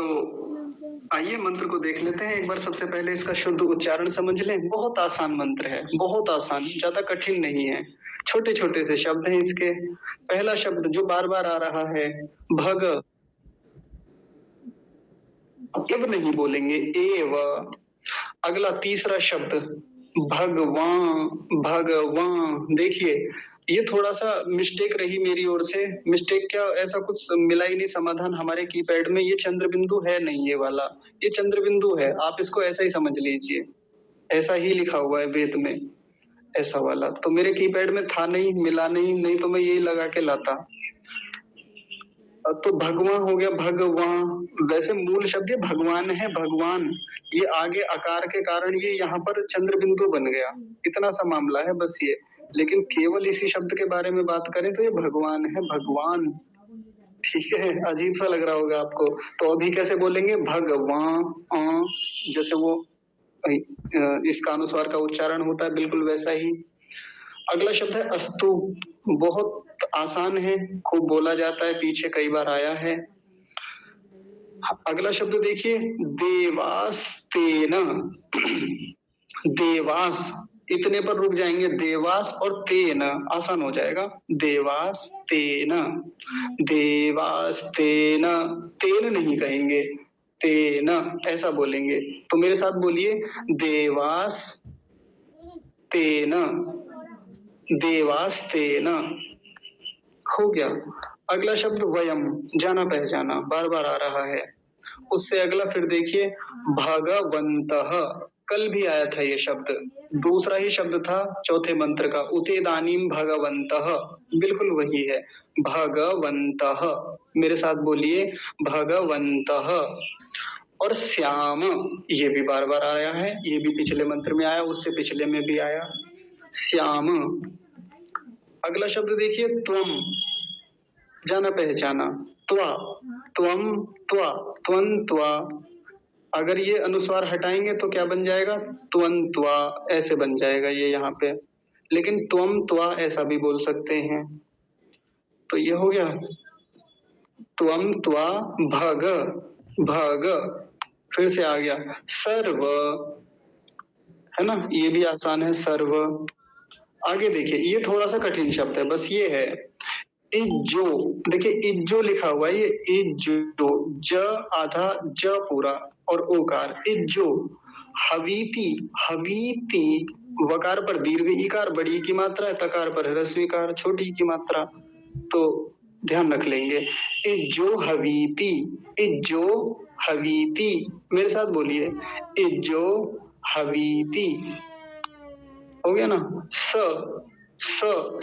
तो आइए मंत्र को देख लेते हैं एक बार। सबसे पहले इसका शुद्ध उच्चारण समझ लें। बहुत आसान मंत्र है, बहुत आसान, ज्यादा कठिन नहीं है। छोटे छोटे से शब्द हैं इसके। पहला शब्द जो बार बार आ रहा है, भग। इव नहीं बोलेंगे, एव। अगला तीसरा शब्द भगवान, भगवान। देखिए ये थोड़ा सा मिस्टेक रही मेरी ओर से। मिस्टेक क्या, ऐसा कुछ मिला ही नहीं समाधान हमारे कीपैड में। ये चंद्र बिंदु है नहीं, ये वाला, ये चंद्र बिंदु है। आप इसको ऐसा ही समझ लीजिए, ऐसा ही लिखा हुआ है वेद में, ऐसा वाला। तो मेरे कीपैड में था नहीं, मिला नहीं, नहीं तो मैं यही लगा के लाता। तो भगवान हो गया, भगवान। वैसे मूल शब्द ये भगवान है, भगवान। ये आगे आकार के कारण ये यहाँ पर चंद्र बिंदु बन गया। इतना सा मामला है बस ये। लेकिन केवल इसी शब्द के बारे में बात करें तो ये भगवान है, भगवान। ठीक है, अजीब सा लग रहा होगा आपको। तो अभी कैसे बोलेंगे, भगवान। जैसे वो इसका अनुस्वार का उच्चारण होता है, बिल्कुल वैसा ही। अगला शब्द है अस्तु। बहुत आसान है, खूब बोला जाता है, पीछे कई बार आया है। अगला शब्द देखिए, देवास्तेन। देवास, इतने पर रुक जाएंगे। देवास और तेन आसान हो जाएगा। देवास तेन, देवास तेन। तेन नहीं कहेंगे, तेन ऐसा बोलेंगे। तो मेरे साथ बोलिए, देवास तेन, देवास्तेन। हो गया। अगला शब्द वयम, जाना पहचाना, बार बार आ रहा है। उससे अगला फिर देखिए, भगवंतः। कल भी आया था ये शब्द, दूसरा ही शब्द था चौथे मंत्र का, उतेदानीम भगवंतः। बिल्कुल वही है, भगवंतः। मेरे साथ बोलिए, भगवंतः। और श्याम, ये भी बार बार आया है, ये भी पिछले मंत्र में आया, उससे पिछले में भी आया, श्याम। अगला शब्द देखिए, त्वम, जाना पहचाना, त्वा, त्वम, त्वा, त्वन, त्वा। अगर ये अनुस्वार हटाएंगे तो क्या बन जाएगा, त्वन, त्वा, ऐसे बन जाएगा ये यहाँ पे। लेकिन त्वम, त्वा ऐसा भी बोल सकते हैं। तो ये हो गया, त्वम, त्वा, भग, भग। फिर से आ गया सर्व, है ना, ये भी आसान है, सर्व। आगे देखिए, ये थोड़ा सा कठिन शब्द है, बस ये है इज्जो। देखिए इज्जो लिखा हुआ है, ये इज्जो, ज आधा, ज पूरा और ओकार, इज्जो। हवीती, हवीती। वकार पर दीर्घ इकार बड़ी की मात्रा है, तकार पर ह्रस्व इकार छोटी की मात्रा। तो ध्यान रख लेंगे, इज्जो हवीती, इज्जो हवीती। मेरे साथ बोलिए, इज्जो हवीती। हो गया ना। स,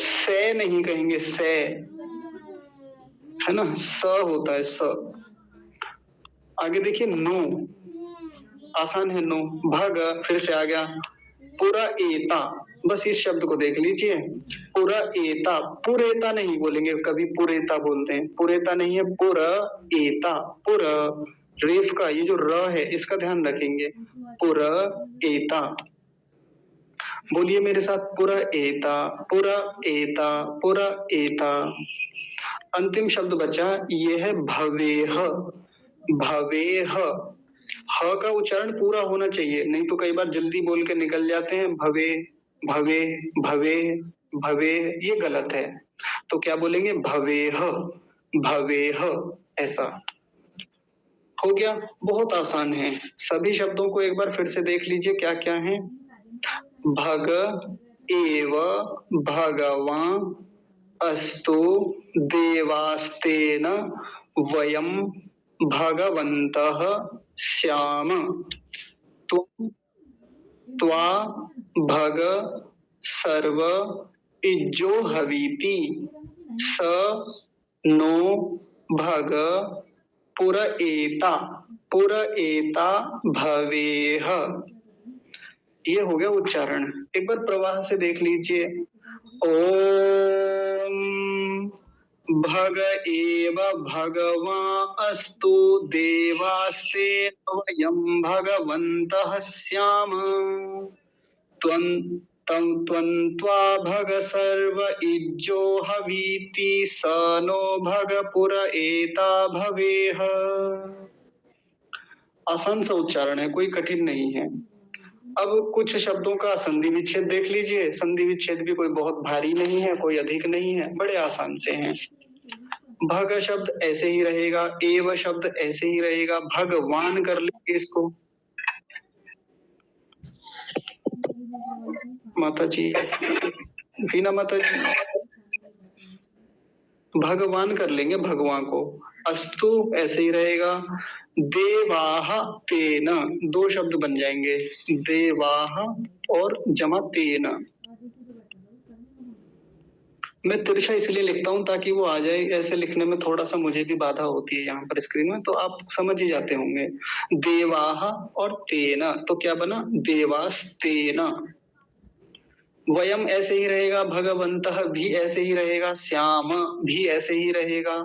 से नहीं कहेंगे, से, है ना, स होता है, स। आगे देखिए, नो, आसान है, नो। भग, फिर से आ गया, पूरा एता। बस इस शब्द को देख लीजिए, पूरा एता। पुरेता नहीं बोलेंगे कभी, पुरेता बोलते हैं, पुरेता नहीं है, पुर एता। पुर, रेफ का ये जो र है इसका ध्यान रखेंगे, पुर एता। बोलिए मेरे साथ, पुर एता, पुर एता, पुर एता। अंतिम शब्द बचा, ये है भवेह, भवेह। ह का उच्चारण पूरा होना चाहिए, नहीं तो कई बार जल्दी बोल के निकल जाते हैं, भवे, भवे, भवे, भवे, ये गलत है। तो क्या बोलेंगे, भवेह, भवेह, ऐसा। हो गया, बहुत आसान है। सभी शब्दों को एक बार फिर से देख लीजिए क्या क्या है। भग एव भगवान अस्तु देवास्तेन वयम भगवन्तः श्याम। त्वा भग सर्व इज्जो हवीति स नो भग पुर एता, पुर एता भवेह। ये हो गया उच्चारण। एक बार प्रवाह से देख लीजिए, ओम भग एव भगवान अस्तु देवास्ते वयं भगवन्तः स्याम। त्वा भग सर्व इज्जो हवीति स नो भग पुर एता भवेह। आसान सा उच्चारण है, कोई कठिन नहीं है। अब कुछ शब्दों का संधि विच्छेद देख लीजिए। संधि विच्छेद भी कोई बहुत भारी नहीं है, कोई अधिक नहीं है, बड़े आसान से हैं। भग शब्द ऐसे ही रहेगा, एव शब्द ऐसे ही रहेगा, भगवान कर लेंगे इसको। माता जी, वीना माता जी, भगवान कर लेंगे भगवान को। अस्तु ऐसे ही रहेगा। देवाह तेन, दो शब्द बन जाएंगे, देवाह और जमा तेन। मैं तिरछा इसलिए लिखता हूँ ताकि वो आ जाए, ऐसे लिखने में थोड़ा सा मुझे भी बाधा होती है यहाँ पर स्क्रीन में, तो आप समझ ही जाते होंगे। देवाह और तेन, तो क्या बना, देवास्तेन। वयम ऐसे ही रहेगा, भगवंतः भी ऐसे ही रहेगा, श्याम भी ऐसे ही रहेगा,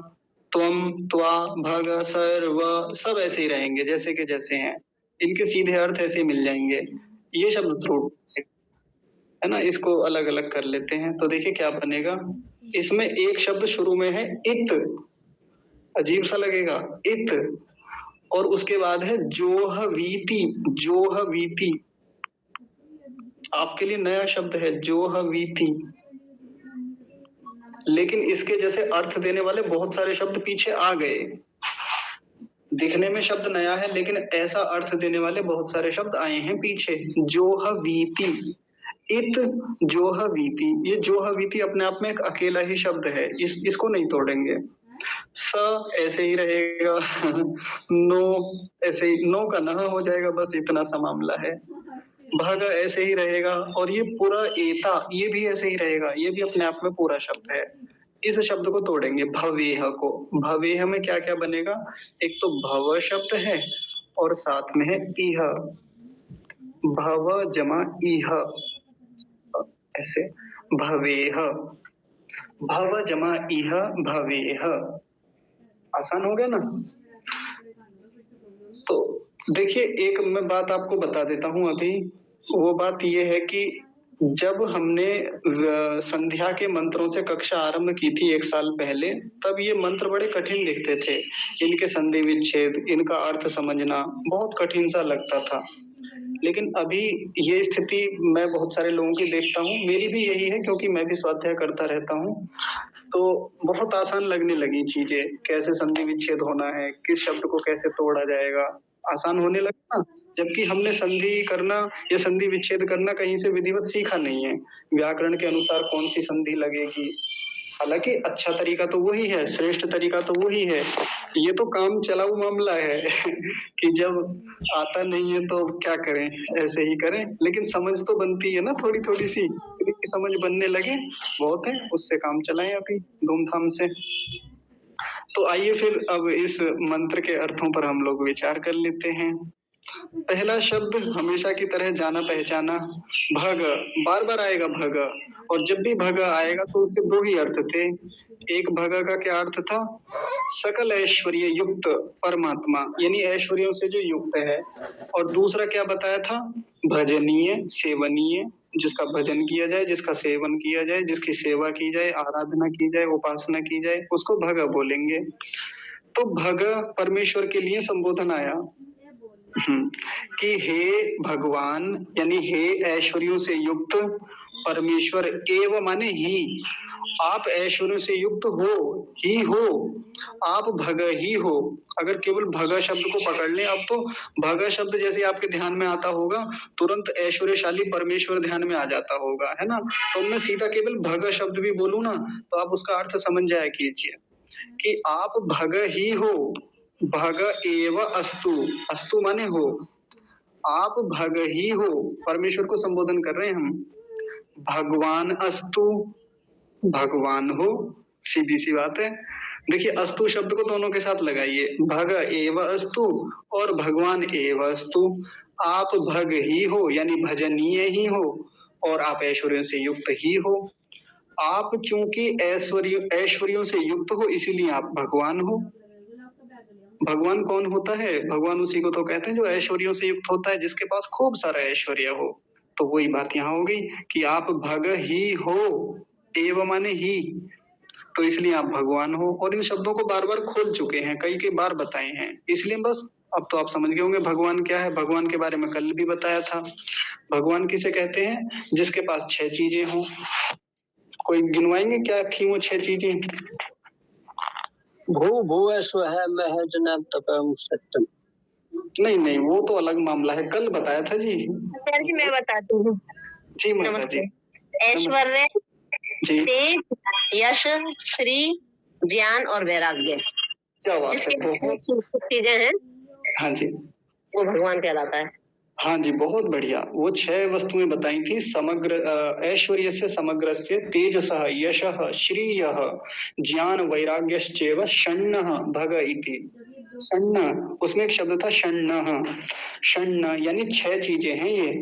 त्वम त्वा भग सर्व सब ऐसे ही रहेंगे जैसे के जैसे हैं। इनके सीधे अर्थ ऐसे ही मिल जाएंगे। ये शब्द त्रुट है ना, इसको अलग अलग कर लेते हैं। तो देखिए क्या बनेगा, इसमें एक शब्द शुरू में है इत, अजीब सा लगेगा इत, और उसके बाद है जोह वीति, जोह वीति आपके लिए नया शब्द है, जोह वीति। लेकिन इसके जैसे अर्थ देने वाले बहुत सारे शब्द पीछे आ गए। दिखने में शब्द नया है लेकिन ऐसा अर्थ देने वाले बहुत सारे शब्द आए हैं पीछे। जोह वीति, इत जोह वीति, ये जोह वीति अपने आप में एक अकेला ही शब्द है, इसको नहीं तोड़ेंगे। स ऐसे ही रहेगा नो ऐसे ही, नो का न हो जाएगा, बस इतना सा मामला है। भग ऐसे ही रहेगा, और ये पूरा एता ये भी ऐसे ही रहेगा, ये भी अपने आप में पूरा शब्द है। इस शब्द को तोड़ेंगे, भवेह को। भवेह में क्या क्या बनेगा, एक तो भव शब्द है और साथ में है इह, भव जमा इह, ऐसे भवेह, भव जमा इह भवेह। आसान हो गया ना। तो देखिए एक मैं बात आपको बता देता हूँ अभी, वो बात ये है कि जब हमने संध्या के मंत्रों से कक्षा आरंभ की थी 1 साल पहले, तब ये मंत्र बड़े कठिन दिखते थे। इनके संधि विच्छेद, इनका अर्थ समझना बहुत कठिन सा लगता था। लेकिन अभी ये स्थिति मैं बहुत सारे लोगों की देखता हूँ, मेरी भी यही है क्योंकि मैं भी स्वाध्याय करता रहता हूँ। तो बहुत आसान लगने लगी चीजें, कैसे संधि विच्छेद होना है, किस शब्द को कैसे तोड़ा जाएगा, आसान होने लगा ना। जबकि हमने संधि करना या संधि विच्छेद करना कहीं से विधिवत सीखा नहीं है। व्याकरण के अनुसार कौन सी संधि लगेगी, हालांकि अच्छा तरीका तो वही है, श्रेष्ठ तरीका तो वही है। ये तो काम चलाऊ मामला है कि जब आता नहीं है तो क्या करें, ऐसे ही करें। लेकिन समझ तो बनती है ना, थोड़ी थोड़ी सी समझ बनने लगे, बहुत है, उससे काम चलाएं अभी धूमधाम से। तो आइए फिर अब इस मंत्र के अर्थों पर हम लोग विचार कर लेते हैं। पहला शब्द हमेशा की तरह जाना पहचाना, भग, बार बार आएगा भग, और जब भी भग आएगा तो उसके दो ही अर्थ थे। एक भग का क्या अर्थ था, सकल ऐश्वर्य युक्त परमात्मा, यानी ऐश्वर्यों से जो युक्त है। और दूसरा क्या बताया था, भजनीय सेवनीय, जिसका भजन किया जाए, जिसका सेवन किया जाए, जिसकी सेवा की जाए, आराधना की जाए, उपासना की जाए, उसको भग बोलेंगे। तो भग परमेश्वर के लिए संबोधन आया कि हे भगवान, यानी हे ऐश्वर्यों से युक्त परमेश्वर, एव माने ही, आप ऐश्वर्यों से युक्त हो ही हो, आप भग ही हो। अगर केवल भग शब्द को पकड़ लें, अब तो भग शब्द जैसे आपके ध्यान में आता होगा, तुरंत ऐश्वर्यशाली परमेश्वर ध्यान में आ जाता होगा, है ना। तो मैं सीधा केवल भग शब्द भी बोलूं ना, तो आप उसका अर्थ समझ जाया कीजिए कि आप भग ही हो, भग एव अस्तु, अस्तु माने हो, आप भग ही हो, परमेश्वर को संबोधन कर रहे हैं हम। भगवान अस्तु, भगवान हो, सीधी सी बात है। देखिए अस्तु शब्द को दोनों के साथ लगाइए, भग एव अस्तु और भगवान एव अस्तु। आप भग ही हो यानी भजनीय ही हो, और आप ऐश्वर्यों से युक्त ही हो। आप चूंकि ऐश्वर्यों से युक्त हो, इसीलिए आप भगवान हो। भगवान कौन होता है, भगवान उसी को तो कहते हैं जो ऐश्वर्यों से युक्त होता है, जिसके पास खूब सारा ऐश्वर्य हो। तो वही बात यहाँ हो गई कि आप भग ही हो, एव माने ही, तो इसलिए आप भगवान हो। और इन शब्दों को बार बार खोल चुके हैं, कई बार बताए हैं, इसलिए बस अब तो आप समझ गए होंगे भगवान क्या है। भगवान के बारे में कल भी बताया था। भगवान किसे कहते हैं? जिसके पास 6 चीजें हों। कोई गिनवाएंगे क्या थी वो 6 चीजें? भू भुव स्वः मह जना तपम सत्यम। नहीं, वो तो अलग मामला है, कल बताया था जी। सर जी मैं बताती हूँ। जी माता जी। ऐश्वर्य, जी तेज, यश, श्री, ज्ञान और वैराग्य। क्या बात है, बहुत चीजें हैं, हाँ जी, वो भगवान कहलाता है। हाँ जी, बहुत बढ़िया। वो 6 वस्तुएं बताई थी। समग्र ऐश्वर्य से समग्रस्य तेजसः यशः श्रियः ज्ञान वैराग्यश्चैव षण्णः भग इति। षण्ण, उसमें एक शब्द था षण्णः। षण्ण यानी 6 चीजें हैं ये।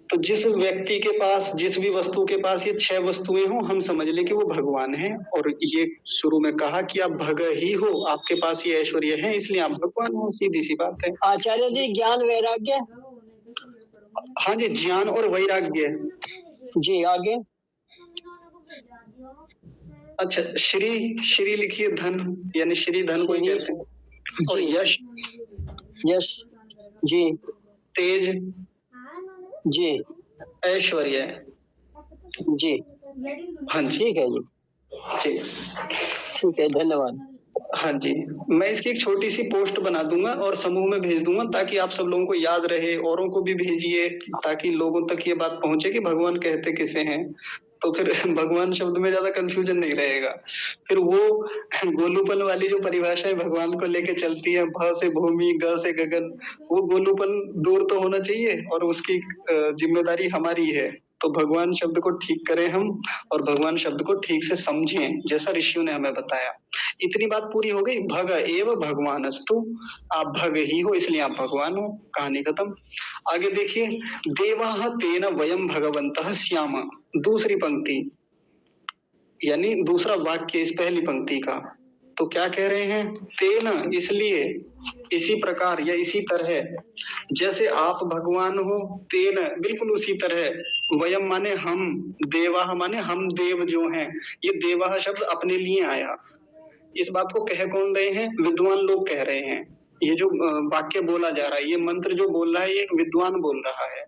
तो जिस व्यक्ति के पास, जिस भी वस्तु के पास ये 6 वस्तुएं हो, हम समझ लें कि वो भगवान है। और ये शुरू में कहा कि आप भग ही हो, आपके पास ये ऐश्वर्य है, इसलिए आप भगवान हो। सीधी सी बात है। आचार्य जी ज्ञान वैराग्य। हाँ जी, ज्ञान और वैराग्य। जी आगे। अच्छा, श्री लिखिए धन, यानी श्री धन को ही कहते हैं। और यश, यश जी। तेज जी। ऐश्वर्य जी। हाँ जी, ठीक है जी। जी ठीक है, धन्यवाद। हाँ जी, मैं इसकी एक छोटी सी पोस्ट बना दूंगा और समूह में भेज दूंगा, ताकि आप सब लोगों को याद रहे। औरों को भी भेजिए, ताकि लोगों तक ये बात पहुंचे कि भगवान कहते किसे हैं। तो फिर भगवान शब्द में ज्यादा कंफ्यूजन नहीं रहेगा। फिर वो गोलूपन वाली जो परिभाषाएं भगवान को लेके चलती है, भ से भूमि, ग से गगन, वो गोलूपन दूर तो होना चाहिए, और उसकी जिम्मेदारी हमारी है। तो भगवान शब्द को ठीक करें हम, और भगवान शब्द को ठीक से समझें, जैसा ऋषियों ने हमें बताया। इतनी बात पूरी हो गई। भग एव भगवानस्तु, आप भग ही हो, इसलिए आप भगवान हो। कहानी खत्म। आगे देखिए, देवाः तेन वयम भगवन्तः स्याम। दूसरी पंक्ति, यानी दूसरा वाक्य इस पहली पंक्ति का। तो क्या कह रहे हैं? तेन, इसलिए, इसी प्रकार या इसी तरह, जैसे आप भगवान हो, तेन बिल्कुल उसी तरह, वयम माने हम, देवाः माने हम देव जो हैं। ये देवाः शब्द अपने लिए आया। इस बात को कह कौन रहे हैं? विद्वान लोग कह रहे हैं। ये जो वाक्य बोला जा रहा है, ये मंत्र जो बोल रहा है, ये एक विद्वान बोल रहा है।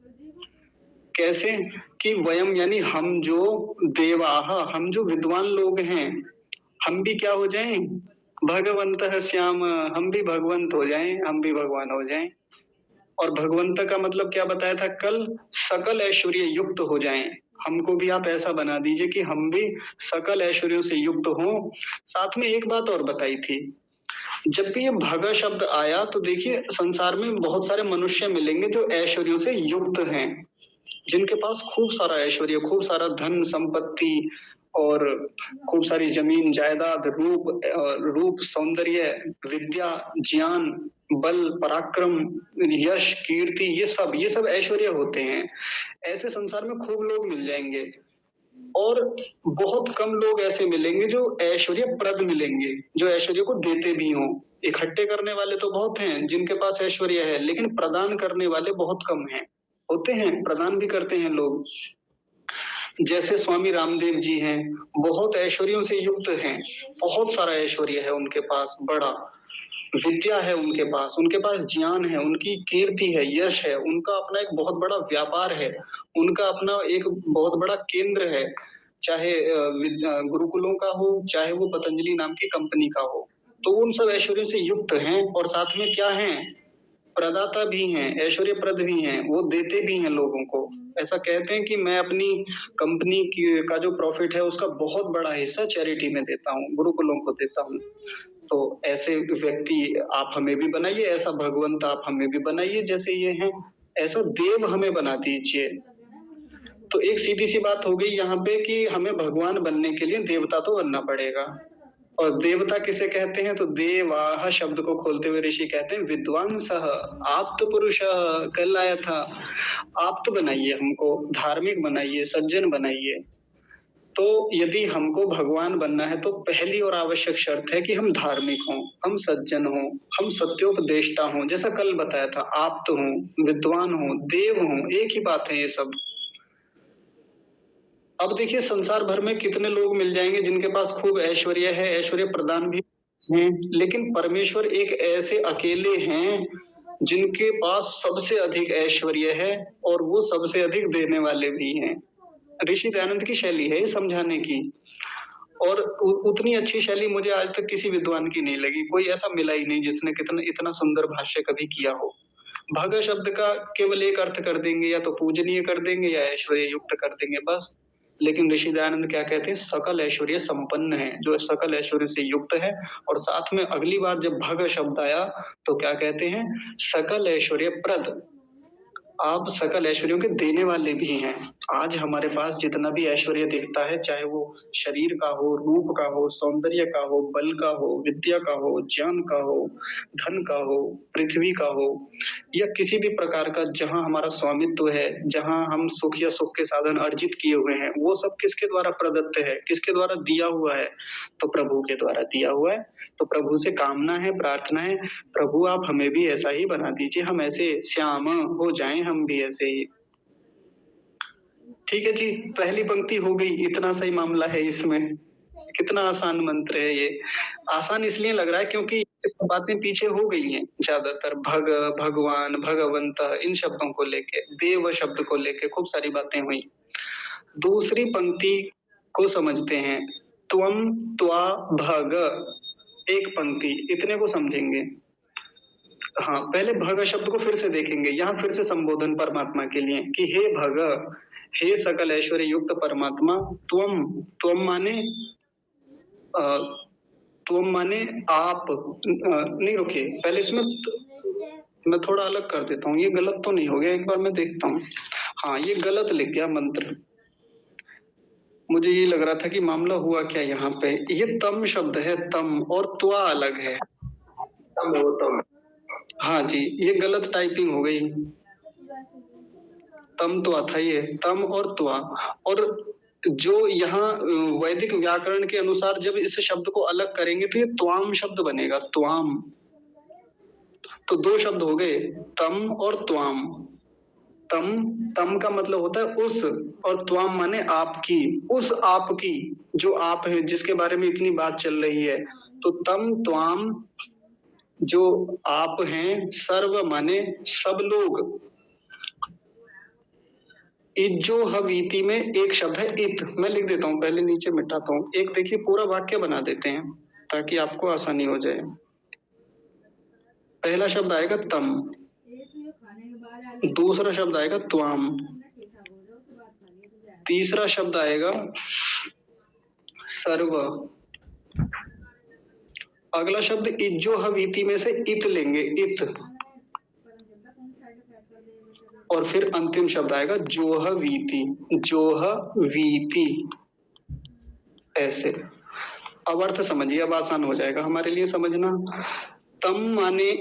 कैसे? कि वयम यानी हम, जो देवाः, हम जो विद्वान लोग हैं, हम भी क्या हो जाएं? भगवन्तः स्याम, हम भी भगवंत हो जाएं, हम भी भगवान हो जाएं। और भगवंत का मतलब क्या बताया था कल? सकल ऐश्वर्य युक्त हो जाएं। हमको भी आप ऐसा बना दीजिए कि हम भी सकल ऐश्वर्यों से युक्त हों। साथ में एक बात और बताई थी, जब भी ये भग शब्द आया तो देखिए संसार में बहुत सारे मनुष्य मिलेंगे जो ऐश्वर्यों से युक्त हैं, जिनके पास खूब सारा ऐश्वर्य, खूब सारा धन संपत्ति, और खूब सारी जमीन जायदाद, रूप सौंदर्य, विद्या, ज्ञान, बल, पराक्रम, यश, कीर्ति, ये सब ऐश्वर्य होते हैं। ऐसे संसार में खूब लोग मिल जाएंगे, और बहुत कम लोग ऐसे मिलेंगे जो ऐश्वर्य प्रद मिलेंगे, जो ऐश्वर्य को देते भी हों। इकट्ठे करने वाले तो बहुत हैं जिनके पास ऐश्वर्य है, लेकिन प्रदान करने वाले बहुत कम हैं। होते हैं, प्रदान भी करते हैं लोग। जैसे स्वामी रामदेव जी हैं, बहुत ऐश्वर्यों से युक्त हैं, बहुत सारा ऐश्वर्य है उनके पास, बड़ा विद्या है उनके पास ज्ञान है, उनकी कीर्ति है, यश है, उनका अपना एक बहुत बड़ा व्यापार है, उनका अपना एक बहुत बड़ा केंद्र है, चाहे गुरुकुलों का हो, चाहे वो पतंजलि नाम की कंपनी का हो। तो उन सब ऐश्वर्यों से युक्त हैं, और साथ में क्या हैं? प्रदाता भी हैं, ऐश्वर्य प्रद भी हैं, वो देते भी हैं लोगों को। ऐसा कहते हैं कि मैं अपनी कंपनी का जो प्रॉफिट है उसका बहुत बड़ा हिस्सा चैरिटी में देता हूँ, गुरुकुलों को देता हूँ। तो ऐसे व्यक्ति आप हमें भी बनाइए, ऐसा भगवंत आप हमें भी बनाइए जैसे ये हैं, ऐसा देव हमें बना दीजिए। तो एक सीधी सी बात हो गई यहाँ पे कि हमें भगवान बनने के लिए देवता तो बनना पड़ेगा। और देवता किसे कहते हैं? तो देवाः शब्द को खोलते हुए ऋषि कहते हैं विद्वांसः, आप्त पुरुषः। कल आया था, आप्त बनाइए हमको, धार्मिक बनाइए, सज्जन बनाइए। तो यदि हमको भगवान बनना है तो पहली और आवश्यक शर्त है कि हम धार्मिक हों, हम सज्जन हों, हम सत्योपदेष्टा हों, जैसा कल बताया था, आप्त हों, विद्वान हों, देव हों, एक ही बात है ये सब। अब देखिए संसार भर में कितने लोग मिल जाएंगे जिनके पास खूब ऐश्वर्य है, ऐश्वर्य प्रदान भी हैं, लेकिन परमेश्वर एक ऐसे अकेले हैं जिनके पास सबसे अधिक ऐश्वर्य है और वो सबसे अधिक देने वाले भी हैं। ऋषि दयानंद की शैली है ये समझाने की, और उतनी अच्छी शैली मुझे आज तक किसी विद्वान की नहीं लगी। कोई ऐसा मिला ही नहीं जिसने कितना इतना सुंदर भाष्य कभी किया हो। भग शब्द का केवल एक अर्थ कर देंगे, या तो पूजनीय कर देंगे या ऐश्वर्य युक्त कर देंगे बस। लेकिन ऋषि दयानंद क्या कहते हैं, सकल ऐश्वर्य संपन्न है, जो सकल ऐश्वर्य से युक्त है। और साथ में अगली बार जब भग शब्द आया तो क्या कहते हैं, सकल ऐश्वर्य प्रद, आप सकल ऐश्वर्यों के देने वाले भी हैं। आज हमारे पास जितना भी ऐश्वर्य दिखता है, चाहे वो शरीर का हो, रूप का हो, सौंदर्य का हो, बल का हो, विद्या का हो, ज्ञान का हो, धन का हो, पृथ्वी का हो, या किसी भी प्रकार का जहां हमारा स्वामित्व है, जहां हम सुख या सुख के साधन अर्जित किए हुए हैं, वो सब किसके द्वारा प्रदत्त है, किसके द्वारा दिया हुआ है, तो प्रभु के द्वारा दिया हुआ है। तो प्रभु से कामना है, प्रार्थना है, प्रभु आप हमें भी ऐसा ही बना दीजिए, हम ऐसे श्याम हो जाएं, हम भी ऐसे ही। ठीक है जी, पहली पंक्ति हो गई, इतना सही मामला है इसमें। कितना आसान मंत्र है ये। आसान इसलिए लग रहा है क्योंकि सब बातें पीछे हो गई हैं ज्यादातर, भग, भगवान, भगवंत, इन शब्दों को लेके, देव शब्द को लेके खूब सारी बातें हुई। दूसरी पंक्ति को समझते हैं, त्वम त्वा भग, एक पंक्ति, इतने को समझेंगे। हाँ, पहले भग शब्द को फिर से देखेंगे। यहाँ फिर से संबोधन परमात्मा के लिए कि हे भग, हे सकल ऐश्वर्य युक्त परमात्मा, त्वम, त्वम माने त्वम माने आप, नहीं रुकिए, पहले इसमें मैं थोड़ा अलग कर देता हूँ, ये गलत तो नहीं हो गया, एक बार मैं देखता हूँ। हाँ, ये गलत लिख गया मंत्र, मुझे ये लग रहा था कि मामला हुआ क्या यहाँ पे। ये तम शब्द है, तम, और त्वा अलग है। तम, हाँ जी, ये गलत टाइपिंग हो गई। तम त्वा था ये, तम और त्वा। और जो यहाँ वैदिक व्याकरण के अनुसार जब इस शब्द को अलग करेंगे तो ये त्वाम शब्द बनेगा, त्वाम। तो दो शब्द हो गए, तम और त्वाम। तम, तम का मतलब होता है उस, और त्वाम माने आपकी, उस आपकी, जो आप है, जिसके बारे में इतनी बात चल रही है। तो तम त्वाम, जो आप हैं, सर्व माने सब लोग। इज्जो हवीति में एक शब्द है इत, मैं लिख देता हूँ, पहले नीचे मिटाता हूँ। एक देखिए पूरा वाक्य बना देते हैं ताकि आपको आसानी हो जाए। पहला शब्द आएगा तम, दूसरा शब्द आएगा त्वाम, तीसरा शब्द आएगा सर्व, अगला शब्द इज्जो हवीति में से इत लेंगे, इत, और फिर अंतिम शब्द आएगा जोह वीति, जोह वीति, ऐसे। अब अर्थ समझिए, अब आसान हो जाएगा हमारे लिए समझना। तम माने,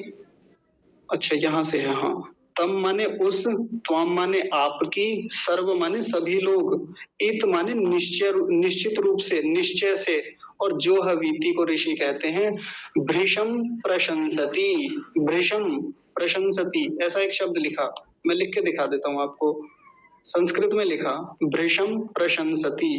अच्छा यहां से है, हाँ, तम माने उस, त्वाम माने आपकी, सर्व माने सभी लोग, इत माने निश्चय, निश्चित रूप से, निश्चय से, और जो हवीति को ऋषि कहते हैं भृशम प्रशंसति, भृशम प्रशंसति, ऐसा एक शब्द लिखा, मैं लिख के दिखा देता हूं आपको। संस्कृत में लिखा भृशम प्रशंसति,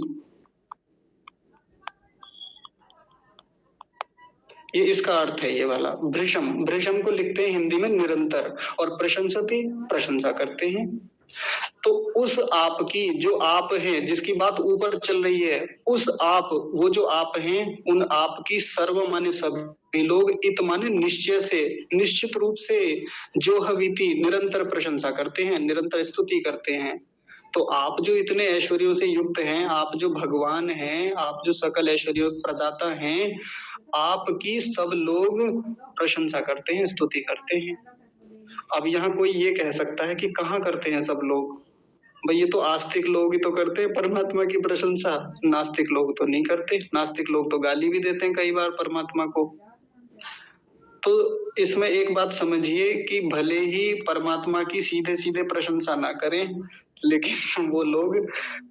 ये इसका अर्थ है, ये वाला भृशम, भृशम को लिखते हैं हिंदी में निरंतर, और प्रशंसति, प्रशंसा करते हैं। तो उस आप की, जो आप हैं, जिसकी बात ऊपर चल रही है, उस आप, वो जो आप हैं, उन आप की सर्व माने सभी लोग, इत माने निश्चय से, निश्चित रूप से, जो हवीति निरंतर प्रशंसा करते हैं, निरंतर स्तुति करते हैं। तो आप जो इतने ऐश्वर्यों से युक्त हैं, आप जो भगवान हैं, आप जो सकल ऐश्वर्यों प्रदाता हैं, आपकी सब लोग प्रशंसा करते हैं, स्तुति करते हैं। अब यहाँ कोई ये कह सकता है कि कहाँ करते हैं सब लोग, भाई ये तो आस्तिक लोग ही तो करते हैं परमात्मा की प्रशंसा, नास्तिक लोग तो नहीं करते। नास्तिक लोग तो गाली भी देते हैं कई बार परमात्मा को। तो इसमें एक बात समझिए कि भले ही परमात्मा की सीधे सीधे प्रशंसा ना करें, लेकिन वो लोग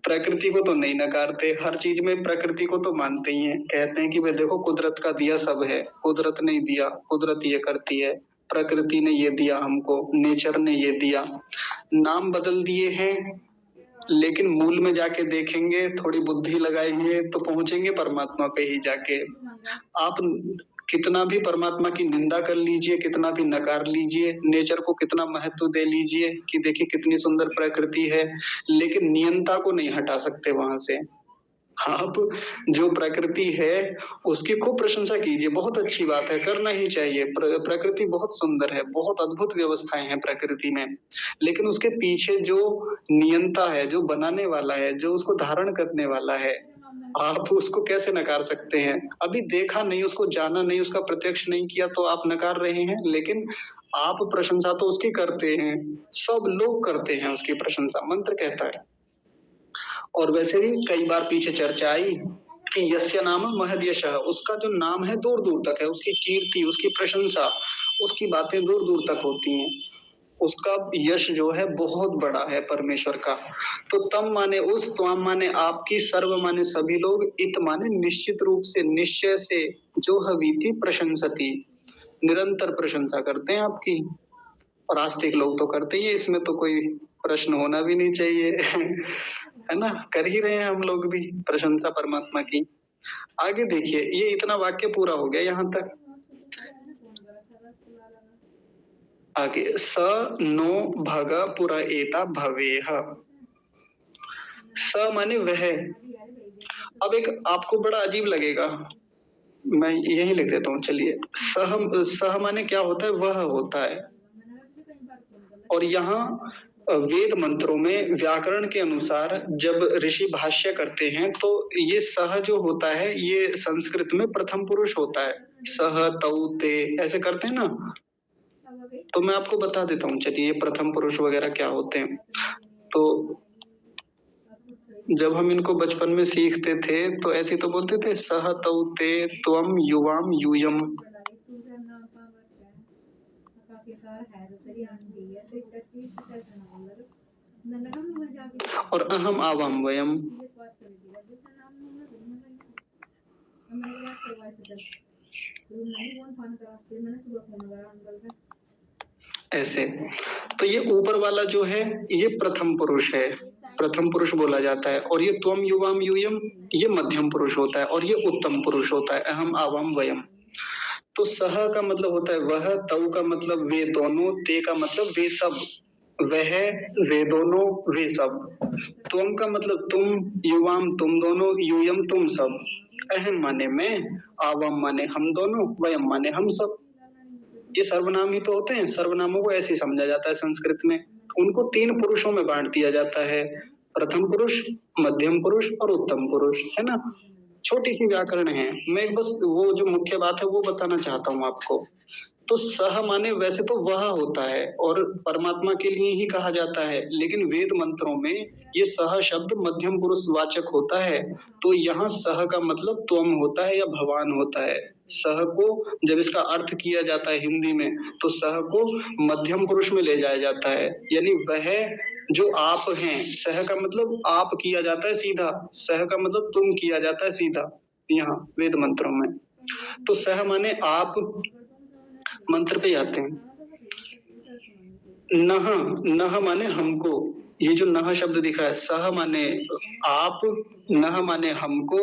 प्रकृति को तो नहीं नकारते, हर चीज में प्रकृति को तो मानते ही हैं। कहते हैं कि भाई देखो कुदरत का दिया सब है, कुदरत ने दिया, कुदरत ये करती है, प्रकृति ने ये दिया हमको, नेचर ने ये दिया। नाम बदल दिए हैं, लेकिन मूल में जाके देखेंगे, थोड़ी बुद्धि लगाएंगे तो पहुंचेंगे परमात्मा पे ही जाके। आप कितना भी परमात्मा की निंदा कर लीजिए, कितना भी नकार लीजिए, नेचर को कितना महत्व दे लीजिए कि देखिए कितनी सुंदर प्रकृति है, लेकिन नियंता को नहीं हटा सकते वहां से। आप जो प्रकृति है उसकी खूब प्रशंसा कीजिए, बहुत अच्छी बात है, करना ही चाहिए। प्रकृति बहुत सुंदर है, बहुत अद्भुत व्यवस्थाएं हैं प्रकृति में, लेकिन उसके पीछे जो नियंता है, जो बनाने वाला है, जो उसको धारण करने वाला है, आप उसको कैसे नकार सकते हैं? अभी देखा नहीं, उसको जाना नहीं, उसका प्रत्यक्ष नहीं किया तो आप नकार रहे हैं, लेकिन आप प्रशंसा तो उसकी करते हैं, सब लोग करते हैं उसकी प्रशंसा, मंत्र कहता है। और वैसे भी कई बार पीछे चर्चा आई कि यस्य नाम महद यशः, उसका जो नाम है दूर दूर तक है, उसकी कीर्ति, उसकी प्रशंसा, उसकी बातें दूर दूर तक होती हैं, उसका यश जो है बहुत बड़ा है परमेश्वर का। तो तम माने उस, त्वाम माने आपकी, सर्व माने सभी लोग, इत माने निश्चित रूप से, निश्चय से, जो हवीति प्रशंसती, निरंतर प्रशंसा करते हैं आपकी। और आस्तिक लोग तो करते ही है, इसमें तो कोई प्रश्न होना भी नहीं चाहिए है ना, कर ही रहे हैं हम लोग भी प्रशंसा परमात्मा की। आगे देखिए, ये इतना वाक्य पूरा हो गया यहाँ तक। आगे स नो भग पुरा एता भवेह, स माने वह। अब एक आपको बड़ा अजीब लगेगा, मैं यही लिख देता हूँ, चलिए। सह माने क्या होता है? वह होता है। और यहाँ वेद मंत्रों में व्याकरण के अनुसार जब ऋषि भाष्य करते हैं तो ये सह जो होता है ये संस्कृत में प्रथम पुरुष होता है। सह, तौ, ते ऐसे करते हैं ना, तो मैं आपको बता देता हूँ, चलिए ये प्रथम पुरुष वगैरह क्या होते हैं। तो जब हम इनको बचपन में सीखते थे तो ऐसे तो बोलते थे, सह, तौ, ते, त्वम, युवाम, यूयम। और अहम, आवाम, वयम। ऐसे तो ये ऊपर वाला जो है ये प्रथम पुरुष है, प्रथम पुरुष बोला जाता है। और ये त्वम, युवाम, यूयम ये मध्यम पुरुष होता है, और ये उत्तम पुरुष होता है, अहम, आवाम, वयम। तो सह का मतलब होता है वह, तौ का मतलब वे दोनों, ते का मतलब वे सब, वह, वे दोनों, वे सब। त्वम का मतलब तुम, युवाम तुम दोनों, यूयम तुम सब। अहम माने मैं, आवाम माने हम दोनों, वयम माने हम सब। ये सर्वनाम ही तो होते हैं, सर्वनामों को ऐसे समझा जाता है संस्कृत में। उनको तीन पुरुषों में बांट दिया जाता है, प्रथम पुरुष, मध्यम पुरुष और उत्तम पुरुष, है ना। छोटी सी व्याकरण है, मैं बस वो जो मुख्य बात है वो बताना चाहता हूँ आपको। तो सह माने वैसे तो वह होता है और परमात्मा के लिए ही कहा जाता है, लेकिन वेद मंत्रों में ये सह शब्द मध्यम पुरुष वाचक होता है। तो यहाँ सह का मतलब त्वम होता है या भगवान होता है। सह को जब इसका अर्थ किया जाता है हिंदी में तो सह को मध्यम पुरुष में ले जाया जाता है, यानी वह जो आप हैं। सह का मतलब आप किया जाता है सीधा, सह का मतलब तुम किया जाता है सीधा यहाँ वेद मंत्रों में। तो सह माने आप, मंत्र पे आते हैं। नह, नह माने हमको, ये जो नह शब्द दिखा है, सह माने आप, नह माने हमको।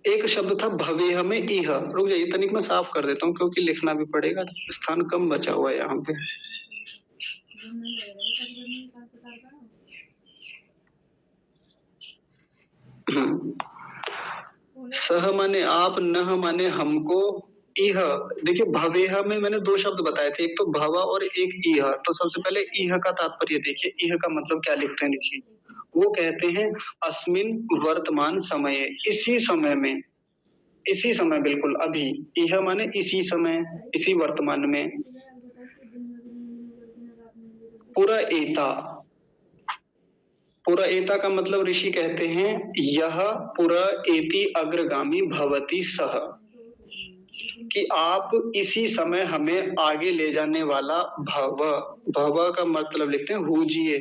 एक शब्द था भवेह में इह, रुक जाइए तनिक मैं साफ कर देता हूँ क्योंकि लिखना भी पड़ेगा, स्थान कम बचा हुआ है यहाँ पे। सह माने आप, नह माने हमको, इह। देखिए भवेह में मैंने दो शब्द बताए थे, एक तो भव और एक इह। तो सबसे पहले इह का तात्पर्य देखिए, इह का मतलब क्या लिखते हैं ऋषि, वो कहते हैं अस्मिन वर्तमान समय, इसी समय में, इसी समय बिल्कुल अभी। इह माने इसी समय, इसी वर्तमान में। पुरा एता, पुरा एता का मतलब ऋषि कहते हैं यह पुरा एति अग्रगामी भवति सह, कि आप इसी समय हमें आगे ले जाने वाला भव। भव का मतलब लिखते हैं हुजिए।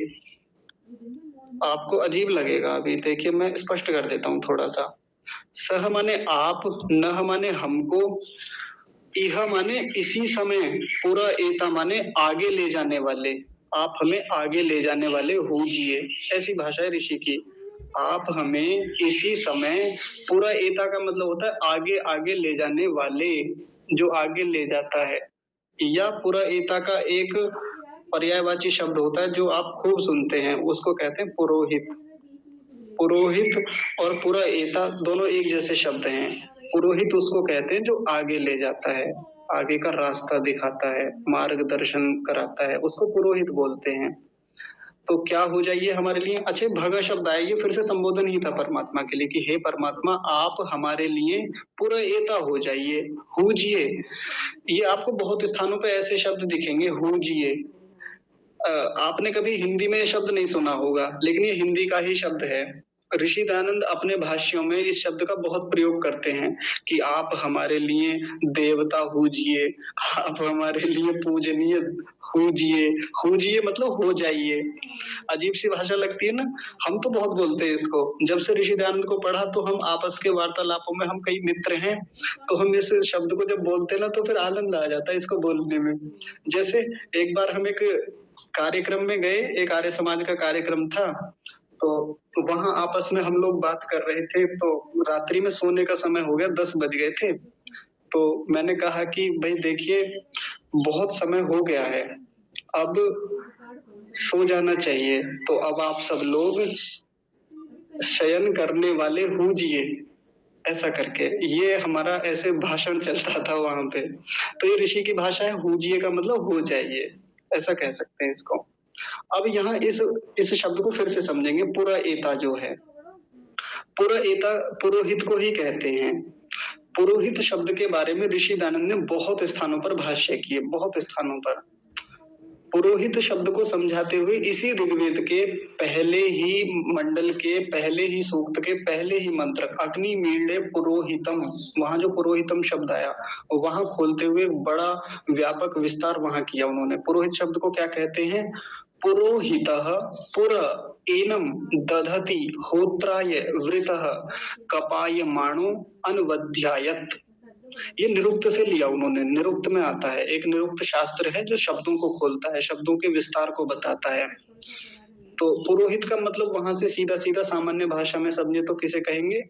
आपको अजीब लगेगा, अभी देखिए मैं स्पष्ट कर देता हूँ थोड़ा सा। सह माने आप, नह माने हमको, इह माने इसी समय, पूरा एता माने आगे ले जाने वाले, आप हमें आगे ले जाने वाले हुजिए। ऐसी भाषा है ऋषि की। आप हमें इसी समय, पूरा एता का मतलब होता है आगे आगे ले जाने वाले, जो आगे ले जाता है, या पूरा एता का एक पर्यायवाची शब्द होता है जो आप खूब सुनते हैं, उसको कहते हैं पुरोहित। पुरोहित और पूरा एता दोनों एक जैसे शब्द हैं। पुरोहित उसको कहते हैं जो आगे ले जाता है, आगे का रास्ता दिखाता है, मार्गदर्शन कराता है, उसको पुरोहित बोलते हैं। तो क्या हो जाइए हमारे लिए, अच्छे भगा शब्द आए, ये फिर से संबोधन ही था परमात्मा के लिए कि हे परमात्मा आप हमारे लिए पुरएता हो जाइए, हूजिए। ये आपको बहुत स्थानों पे ऐसे शब्द दिखेंगे, हूजिए। आपने कभी हिंदी में ये शब्द नहीं सुना होगा, लेकिन ये हिंदी का ही शब्द है। ऋषि दयानंद अपने भाष्यों में इस शब्द का बहुत प्रयोग करते हैं कि आप हमारे लिए देवता हूजिए, आप हमारे लिए पूजनीय हूजिए। हूजिए मतलब हो जाइए। अजीब सी भाषा लगती है ना, हम तो बहुत बोलते हैं इसको। जब से ऋषि दयानंद को पढ़ा तो हम आपस के वार्तालापों में, हम कई मित्र हैं, तो हम इस शब्द को जब बोलते हैं ना तो फिर आनंद आ जाता है इसको बोलने में। जैसे एक बार हम एक कार्यक्रम में गए, एक आर्य समाज का कार्यक्रम था, तो वहां आपस में हम लोग बात कर रहे थे, तो रात्रि में सोने का समय हो गया, 10 बज गए थे। तो मैंने कहा कि भाई देखिए बहुत समय हो गया है, अब सो जाना चाहिए, तो अब आप सब लोग शयन करने वाले हूजिए, ऐसा करके ये हमारा ऐसे भाषण चलता था वहां पे। तो ये ऋषि की भाषा है, हूजिए का मतलब हो जाइए, ऐसा कह सकते हैं इसको। अब यहाँ इस शब्द को फिर से समझेंगे। पुरा एता जो है, पुरा एता पुरोहित को ही कहते हैं। पुरोहित शब्द के बारे में ऋषि दयानंद ने बहुत स्थानों पर भाष्य किए, बहुत स्थानों पर। पुरोहित शब्द को समझाते हुए इसी ऋग्वेद के पहले ही मंडल के पहले ही सूक्त के पहले ही मंत्र अग्नि मीणे पुरोहितम, वहां जो पुरोहितम शब्द आया वहां खोलते हुए बड़ा व्यापक विस्तार वहां किया उन्होंने। पुरोहित शब्द को क्या कहते हैं, पुरोहितः पुर एनम दधति होत्राय वृतः कपायमाणो अनवध्यायत। ये निरुक्त से लिया उन्होंने, निरुक्त में आता है, एक निरुक्त शास्त्र है जो शब्दों को खोलता है, शब्दों के विस्तार को बताता है। तो पुरोहित का मतलब वहां से सीधा सीधा सामान्य भाषा में समझे तो किसे कहेंगे,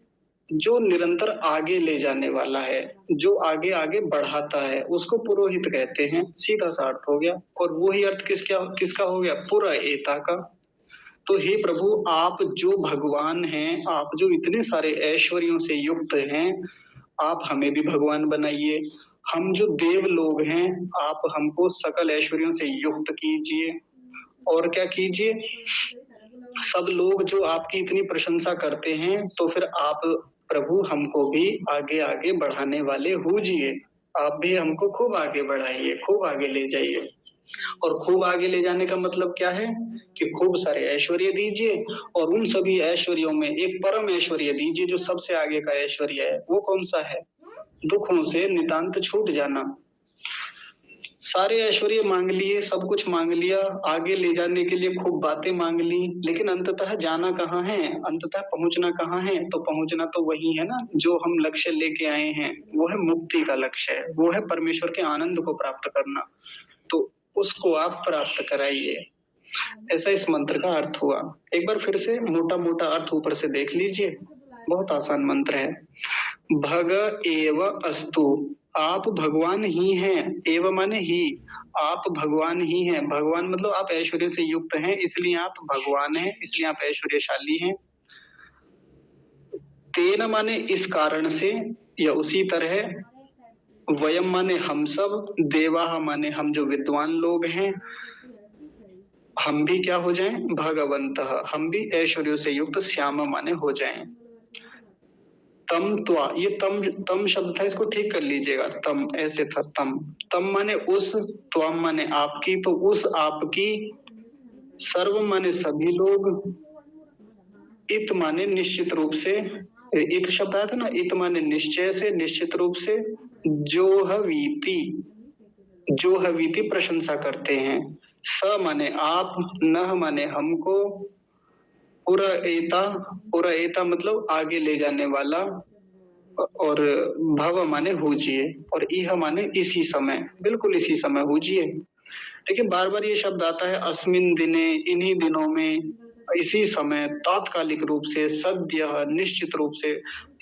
जो निरंतर आगे ले जाने वाला है, जो आगे आगे बढ़ाता है, उसको पुरोहित कहते हैं। सीधा सा अर्थ हो गया। और वही अर्थ किसका हो गया, पुरा एता का। तो हे प्रभु आप जो भगवान हैं, आप जो इतने सारे ऐश्वर्यों से युक्त हैं, आप हमें भी भगवान बनाइए। हम जो देव लोग हैं, आप हमको सकल ऐश्वर्यों से युक्त कीजिए। और क्या कीजिए, सब लोग जो आपकी इतनी प्रशंसा करते हैं, तो फिर आप प्रभु हमको भी आगे आगे बढ़ाने वाले होजिए। आप भी हमको खूब आगे बढ़ाइए, खूब आगे ले जाइए। और खूब आगे ले जाने का मतलब क्या है कि खूब सारे ऐश्वर्य दीजिए, और उन सभी ऐश्वर्यों में एक परम ऐश्वर्य दीजिए जो सबसे आगे का ऐश्वर्य है। वो कौन सा है, दुखों से नितांत छूट जाना। सारे ऐश्वर्य मांग लिए, सब कुछ मांग लिया, आगे ले जाने के लिए खूब बातें मांग ली, लेकिन अंततः जाना कहाँ है, अंततः पहुंचना कहाँ है। तो पहुंचना तो वही है ना जो हम लक्ष्य लेके आए हैं, वो है मुक्ति का लक्ष्य है, वो है परमेश्वर के आनंद को प्राप्त करना। तो उसको आप प्राप्त कराइए, ऐसा इस मंत्र का अर्थ हुआ। एक बार फिर से मोटा मोटा अर्थ ऊपर से देख लीजिए, बहुत आसान मंत्र है। भग एव अस्तु, आप भगवान ही हैं, एव माने ही, आप भगवान ही हैं। भगवान मतलब आप ऐश्वर्य से युक्त हैं, इसलिए आप भगवान हैं, इसलिए आप ऐश्वर्यशाली हैं। तेन माने इस कारण से, या उसी तरह, वयम माने हम सब, देवाः माने हम जो विद्वान लोग हैं, हम भी क्या हो जाएं, भगवन्तः, हम भी ऐश्वर्यों से युक्त, श्याम माने हो जाएं। तम त्वा, ये तम शब्द था, इसको ठीक कर लीजिएगा। तम ऐसे था, तम माने उस, त्वम माने आपकी, तो उस आपकी, सर्व माने सभी लोग, इत माने निश्चित रूप से, इत शब्द आया था ना, इत माने निश्चय से, निश्चित रूप से, जो हवीति प्रशंसा करते हैं। स माने आप, न माने हमको, पुरा एता मतलब आगे ले जाने वाला, और भव माने होजिए, और इह माने इसी समय, बिल्कुल इसी समय होजिए। देखिए बार बार ये शब्द आता है, अस्मिन दिने, इन्हीं दिनों में, इसी समय तात्कालिक रूप से, सद्य, निश्चित रूप से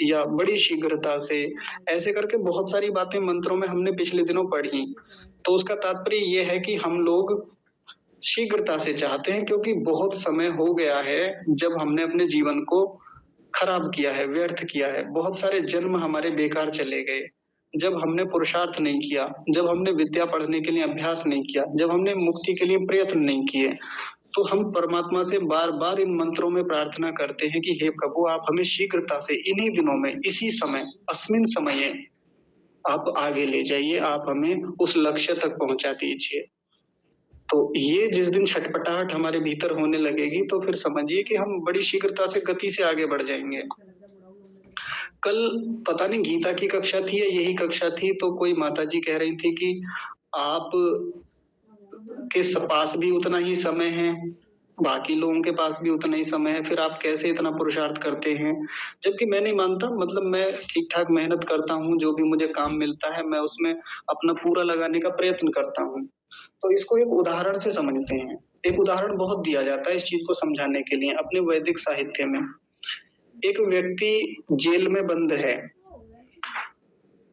या बड़ी शीघ्रता से, ऐसे करके बहुत सारी बातें मंत्रों में हमने पिछले दिनों पढ़ी। तो उसका तात्पर्य ये है कि हम लोग शीघ्रता से चाहते हैं, क्योंकि बहुत समय हो गया है जब हमने अपने जीवन को खराब किया है, व्यर्थ किया है। बहुत सारे जन्म हमारे बेकार चले गए जब हमने पुरुषार्थ नहीं किया, जब हमने विद्या पढ़ने के लिए अभ्यास नहीं किया, जब हमने मुक्ति के लिए प्रयत्न नहीं किए। तो हम परमात्मा से बार बार इन मंत्रों में प्रार्थना करते हैं कि हे प्रभु, आप हमें शीघ्रता से इन्हीं दिनों में, इसी समय, अस्मिन समये आप आगे ले जाइए, आप हमें उस लक्ष्य तक पहुंचा दीजिए। तो ये जिस दिन छटपटाहट हमारे भीतर होने लगेगी तो फिर समझिए कि हम बड़ी शीघ्रता से, गति से आगे बढ़ जाएंगे। कल पता नहीं गीता की कक्षा थी या यही कक्षा थी, तो कोई माताजी कह रही थी कि आप के पास भी उतना ही समय है, बाकी लोगों के पास भी उतना ही समय है, फिर आप कैसे इतना पुरुषार्थ करते हैं? जबकि मैं नहीं मानता, मतलब मैं ठीक ठाक मेहनत करता हूँ, जो भी मुझे काम मिलता है मैं उसमें अपना पूरा लगाने का प्रयत्न करता हूँ। तो इसको एक उदाहरण से समझते हैं। एक उदाहरण बहुत दिया जाता है इस चीज को समझाने के लिए अपने वैदिक साहित्य में। एक व्यक्ति जेल में बंद है,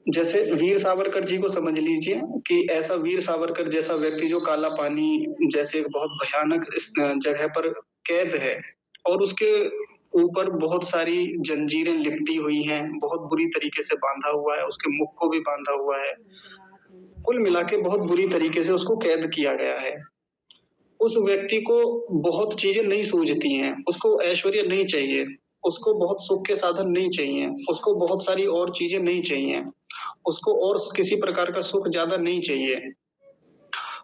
जैसे वीर सावरकर जी को समझ लीजिए कि ऐसा वीर सावरकर जैसा व्यक्ति जो काला पानी जैसे एक बहुत भयानक जगह पर कैद है और उसके ऊपर बहुत सारी जंजीरें लिपटी हुई हैं, बहुत बुरी तरीके से बांधा हुआ है, उसके मुख को भी बांधा हुआ है, कुल मिला के बहुत बुरी तरीके से उसको कैद किया गया है। उस व्यक्ति को बहुत चीजें नहीं सूझती हैं, उसको ऐश्वर्य नहीं चाहिए, उसको बहुत सुख के साधन नहीं चाहिए, उसको बहुत सारी और चीजें नहीं चाहिए, उसको और किसी प्रकार का सुख ज्यादा नहीं चाहिए।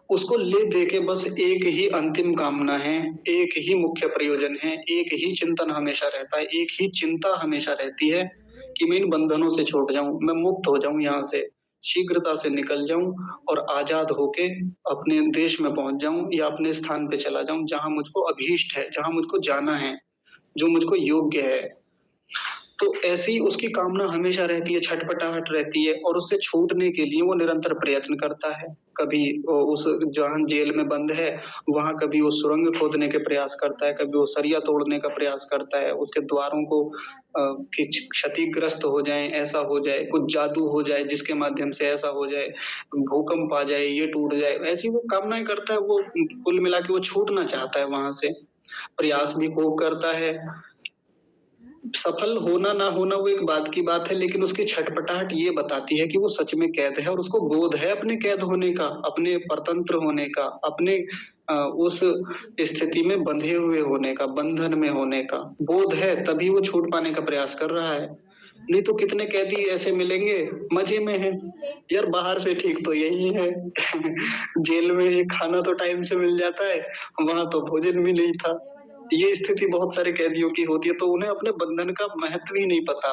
उसको ले दे के बस एक ही अंतिम कामना है, एक ही मुख्य प्रयोजन है, एक ही चिंतन हमेशा रहता है, एक ही चिंता हमेशा रहती है कि मैं इन बंधनों से छूट जाऊं, मैं मुक्त हो जाऊं, यहाँ से शीघ्रता से निकल जाऊं और आजाद होके अपने देश में पहुंच जाऊं या अपने स्थान पे चला जाऊं जहां मुझको अभीष्ट है, जहां मुझको जाना है, जो मुझको योग्य है। तो ऐसी उसकी कामना हमेशा रहती है, छटपटाहट रहती है और उससे छूटने के लिए वो निरंतर प्रयत्न करता है। कभी उस जहां जेल में बंद है वहां कभी वो सुरंग खोदने के प्रयास करता है, कभी वो सरिया तोड़ने का प्रयास करता है, उसके द्वारों को कि क्षतिग्रस्त हो जाए, ऐसा हो जाए, कुछ जादू हो जाए जिसके माध्यम से ऐसा हो जाए, भूकंप आ जाए, ये टूट जाए, ऐसी वो कामनाएं करता है। वो कुल मिला के वो छूटना चाहता है वहां से, प्रयास भी खूब करता है। सफल होना ना होना वो एक बात की बात है, लेकिन उसकी छटपटाहट ये बताती है कि वो सच में कैद है और उसको बोध है अपने कैद होने का, अपने परतंत्र होने का, अपने उस स्थिति में बंधे हुए होने का, बंधन में होने का बोध है, तभी वो छूट पाने का प्रयास कर रहा है। नहीं तो कितने कैदी ऐसे मिलेंगे मजे में है यार, बाहर से ठीक तो यही है जेल में खाना तो टाइम से मिल जाता है, वहां तो भोजन भी नहीं था। ये स्थिति बहुत सारे कैदियों की होती है, तो उन्हें अपने बंधन का महत्व ही नहीं पता।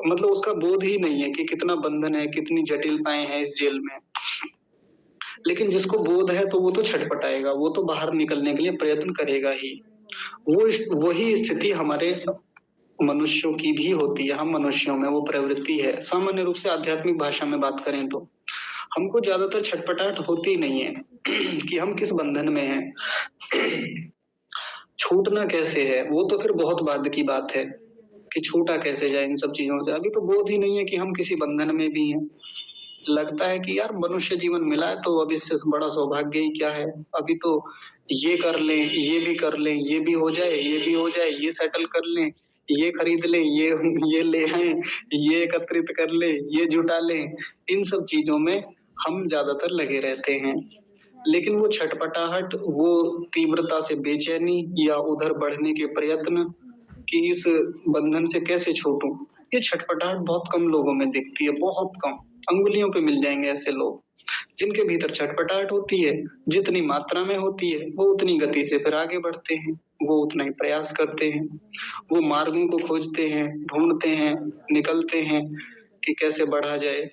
मतलब उसका बोध ही नहीं है कि कितना बंधन है, कितनी जटिलताएं हैं इस जेल में। लेकिन जिसको बोध है तो वो तो छटपटाएगा, वो तो बाहर निकलने के लिए प्रयत्न करेगा ही। वही स्थिति हमारे मनुष्यों की भी होती है, हम मनुष्यों में वो प्रवृत्ति है। सामान्य रूप से आध्यात्मिक भाषा में बात करें तो हमको ज्यादातर छटपटाहट होती नहीं है कि हम किस बंधन में हैं। छूटना कैसे है वो तो फिर बहुत बाद की बात है कि छूटा कैसे जाए इन सब चीजों से। अभी तो बोध ही नहीं है कि हम किसी बंधन में भी हैं। लगता है कि यार मनुष्य जीवन मिला है तो अब इससे बड़ा सौभाग्य ही क्या है, अभी तो ये कर लें, ये भी कर लें, ये भी हो जाए, ये भी हो जाए, ये सेटल कर लें, ये खरीद लें, ये ले आए, ये एकत्रित कर लें, ये जुटा लें। इन सब चीजों में हम ज्यादातर लगे रहते हैं। लेकिन वो छटपटाहट, वो तीव्रता से बेचैनी या उधर बढ़ने के प्रयत्न कि इस बंधन से कैसे छूटूं, ये छटपटाहट बहुत कम लोगों में दिखती है, बहुत कम। अंगुलियों पे मिल जाएंगे ऐसे लोग जिनके भीतर छटपटाहट होती है। जितनी मात्रा में होती है वो उतनी गति से फिर आगे बढ़ते हैं, वो उतना ही प्रयास करते हैं, वो मार्गों को खोजते हैं, ढूंढते हैं, निकलते हैं कि कैसे बढ़ा जाए।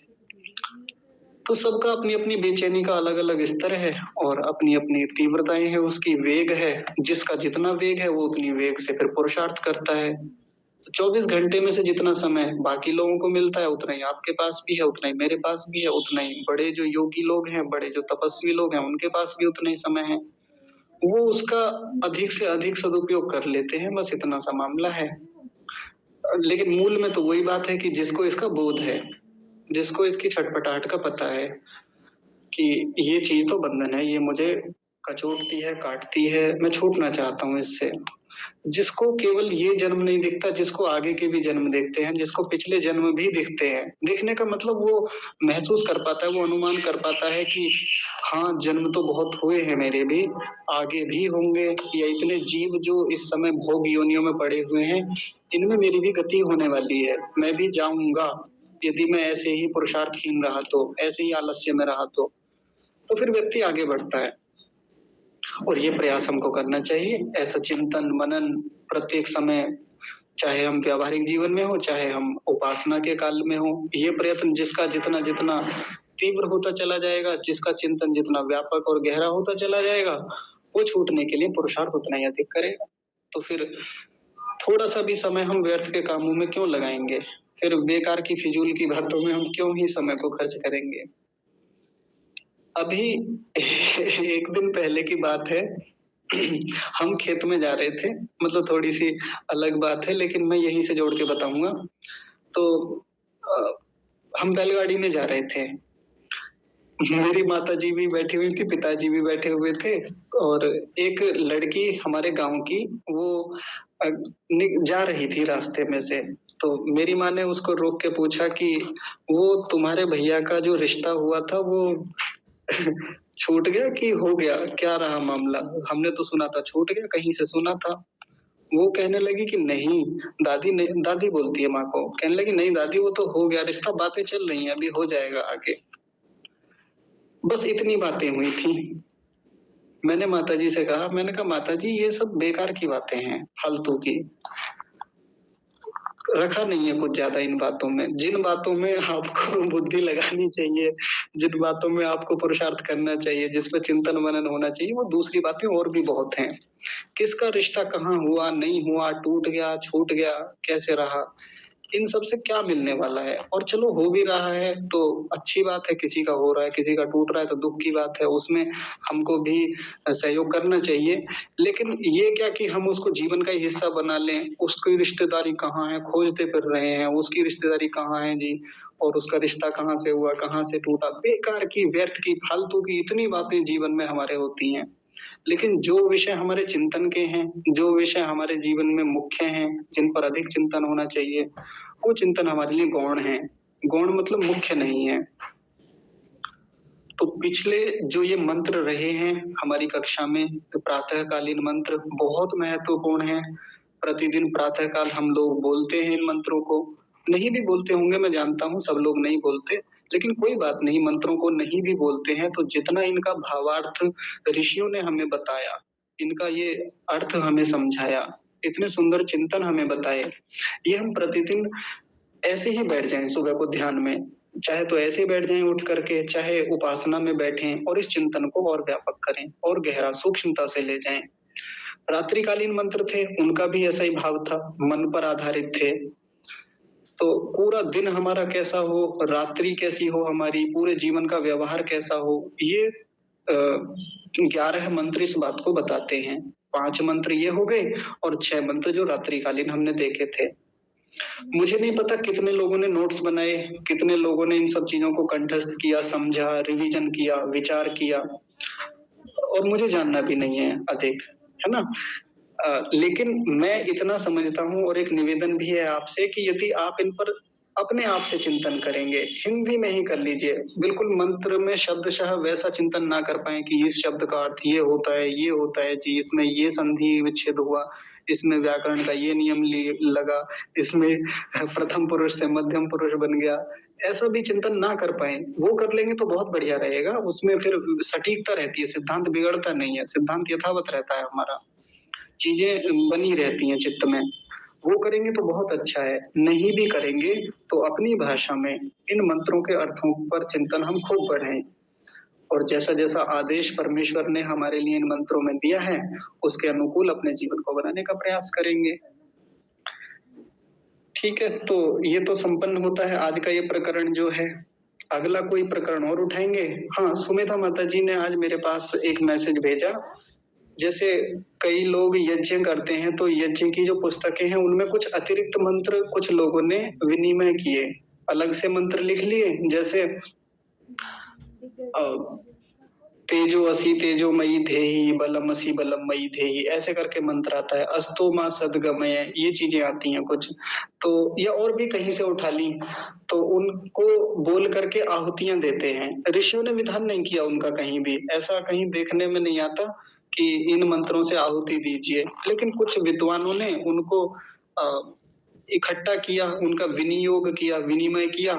तो सबका अपनी अपनी बेचैनी का अलग अलग स्तर है और अपनी अपनी तीव्रताएं है, उसकी वेग है। जिसका जितना वेग है वो उतनी वेग से फिर पुरुषार्थ करता है। तो 24 घंटे में से जितना समय बाकी लोगों को मिलता है उतना ही आपके पास भी है, उतना ही मेरे पास भी है, उतना ही बड़े जो योगी लोग हैं, बड़े जो तपस्वी लोग हैं उनके पास भी उतना ही समय है। वो उसका अधिक से अधिक सदुपयोग कर लेते हैं, बस इतना सा मामला है। लेकिन मूल में तो वही बात है कि जिसको इसका बोध है, जिसको इसकी छटपटाहट का पता है कि ये चीज तो बंधन है, ये मुझे कचोटती है, काटती है, मैं छूटना चाहता हूँ इससे। जिसको केवल ये जन्म नहीं दिखता, जिसको आगे के भी जन्म दिखते हैं, जिसको पिछले जन्म भी दिखते हैं, दिखने का मतलब वो महसूस कर पाता है, वो अनुमान कर पाता है कि हाँ, जन्म तो बहुत हुए हैं मेरे भी, आगे भी होंगे, या इतने जीव जो इस समय भोग योनियों में पड़े हुए हैं, इनमें मेरी भी गति होने वाली है, मैं भी जाऊंगा। यदि मैं ऐसे ही पुरुषार्थहीन रहा तो, ऐसे ही आलस्य में रहा तो फिर व्यक्ति आगे बढ़ता है। और ये प्रयास हमको करना चाहिए, ऐसा चिंतन मनन प्रत्येक समय, चाहे हम व्यावहारिक जीवन में हो, चाहे हम उपासना के काल में हो, ये प्रयत्न जिसका जितना जितना तीव्र होता चला जाएगा, जिसका चिंतन जितना व्यापक और गहरा होता चला जाएगा, वो छूटने के लिए पुरुषार्थ उतना ही अधिक करेगा। तो फिर थोड़ा सा भी समय हम व्यर्थ के कामों में क्यों लगाएंगे, फिर बेकार की फिजूल की बातों में हम क्यों ही समय को खर्च करेंगे। अभी एक दिन पहले की बात है, हम खेत में जा रहे थे, मतलब थोड़ी सी अलग बात है लेकिन मैं यहीं से जोड़ के बताऊंगा। तो हम बैलगाड़ी में जा रहे थे, मेरी माता जी भी बैठी हुई थी, पिताजी भी बैठे हुए थे, और एक लड़की हमारे गांव की, वो जा रही थी रास्ते में से। तो मेरी माँ ने उसको रोक के पूछा कि वो तुम्हारे भैया का जो रिश्ता हुआ था वो छूट गया कि हो गया, क्या रहा मामला? हमने तो सुना था छूट गया, कहीं से सुना था। वो कहने लगी कि नहीं, दादी बोलती है माँ को, कहने लगी नहीं दादी, वो तो हो गया रिश्ता, बातें चल रही हैं, अभी हो जाएगा आगे। बस इतनी बातें हुई थी। मैंने माताजी से कहा, मैंने कहा माताजी ये सब बेकार की बातें हैं, फालतू की, रखा नहीं है कुछ ज्यादा इन बातों में। जिन बातों में आपको बुद्धि लगानी चाहिए, जिन बातों में आपको पुरुषार्थ करना चाहिए, जिस पर चिंतन मनन होना चाहिए, वो दूसरी बातें और भी बहुत हैं। किसका रिश्ता कहाँ हुआ, नहीं हुआ, टूट गया, छूट गया, कैसे रहा, इन सब से क्या मिलने वाला है? और चलो हो भी रहा है तो अच्छी बात है, किसी का हो रहा है, किसी का टूट रहा है तो दुख की बात है, उसमें हमको भी सहयोग करना चाहिए। लेकिन ये क्या कि हम उसको जीवन का ही हिस्सा बना लें, उसकी रिश्तेदारी कहाँ है, खोजते फिर रहे हैं, उसकी रिश्तेदारी कहाँ है जी, और उसका रिश्ता कहाँ से हुआ, कहाँ से टूटा, बेकार की, व्यर्थ की, फालतू की इतनी बातें जीवन में हमारे होती हैं। लेकिन जो विषय हमारे चिंतन के हैं, जो विषय हमारे जीवन में मुख्य हैं, जिन पर अधिक चिंतन होना चाहिए, वो चिंतन हमारे लिए गौण है। गौण मतलब मुख्य नहीं है। तो पिछले जो ये मंत्र रहे हैं हमारी कक्षा में, तो प्रातःकालीन मंत्र बहुत महत्वपूर्ण है। प्रतिदिन प्रातःकाल हम लोग बोलते हैं इन मंत्रों को, नहीं भी बोलते होंगे, मैं जानता हूँ सब लोग नहीं बोलते, लेकिन कोई बात नहीं, मंत्रों को नहीं भी बोलते हैं तो जितना इनका भावार्थ ऋषियों ने हमें बताया, इनका ये अर्थ हमें समझाया, इतने सुंदर चिंतन हमें बताए, ये हम प्रतिदिन ऐसे ही बैठ जाएं सुबह को ध्यान में, चाहे तो ऐसे ही बैठ जाएं उठ करके, चाहे उपासना में बैठें और इस चिंतन को और व्यापक करें और गहरा सूक्ष्मता से ले जाएं। रात्रिकालीन मंत्र थे, उनका भी ऐसा ही भाव था, मन पर आधारित थे। तो पूरा दिन हमारा कैसा हो, रात्रि कैसी हो हमारी, पूरे जीवन का व्यवहार कैसा हो, ये 11 मंत्र इस बात को बताते हैं। 5 मंत्र ये हो गए और 6 मंत्र जो रात्रिकालीन हमने देखे थे। मुझे नहीं पता कितने लोगों ने नोट्स बनाए, कितने लोगों ने इन सब चीजों को कंठस्थ किया, समझा, रिवीजन किया, विचार किया, और मुझे जानना भी नहीं है अधिक, है ना। लेकिन मैं इतना समझता हूँ और एक निवेदन भी है आपसे कि यदि आप इन पर अपने आप से चिंतन करेंगे, हिंदी में ही कर लीजिए, बिल्कुल मंत्र में शब्दशः वैसा चिंतन ना कर पाए कि इस शब्द का अर्थ ये होता है, ये होता है जी, इसमें ये संधि विच्छेद हुआ, इसमें व्याकरण का ये नियम लगा, इसमें प्रथम पुरुष से मध्यम पुरुष बन गया, ऐसा भी चिंतन ना कर पाए, वो कर लेंगे तो बहुत बढ़िया रहेगा। उसमें फिर सटीकता रहती है, सिद्धांत बिगड़ता नहीं है, सिद्धांत यथावत रहता है हमारा, चीजें बनी रहती हैं चित्त में। वो करेंगे तो बहुत अच्छा है, नहीं भी करेंगे तो अपनी भाषा में इन मंत्रों के अर्थों पर चिंतन हम खूब बढ़ाएं, और जैसा जैसा आदेश परमेश्वर ने हमारे लिए इन मंत्रों में दिया है उसके अनुकूल अपने जीवन को बनाने का प्रयास करेंगे। ठीक है, तो ये तो संपन्न होता है आज का ये प्रकरण जो है। अगला कोई प्रकरण और उठाएंगे? हाँ, सुमेधा माता जी ने आज मेरे पास एक मैसेज भेजा जैसे कई लोग यज्ञ करते हैं तो यज्ञ की जो पुस्तकें हैं उनमें कुछ अतिरिक्त मंत्र कुछ लोगों ने विनिमय किए, अलग से मंत्र लिख लिए। जैसे तेजोअसि तेजोमयी धेहि बलमसि बलमयी धेहि, ऐसे करके मंत्र आता है। अस्तो मां सद्गमय, ये चीजें आती हैं कुछ तो, या और भी कहीं से उठा ली तो उनको बोल करके आहुतियां देते हैं। ऋषियों ने विधान नहीं किया उनका, कहीं भी ऐसा कहीं देखने में नहीं आता कि इन मंत्रों से आहुति दीजिए, लेकिन कुछ विद्वानों ने उनको इकट्ठा किया, उनका विनियोग किया, विनिमय किया,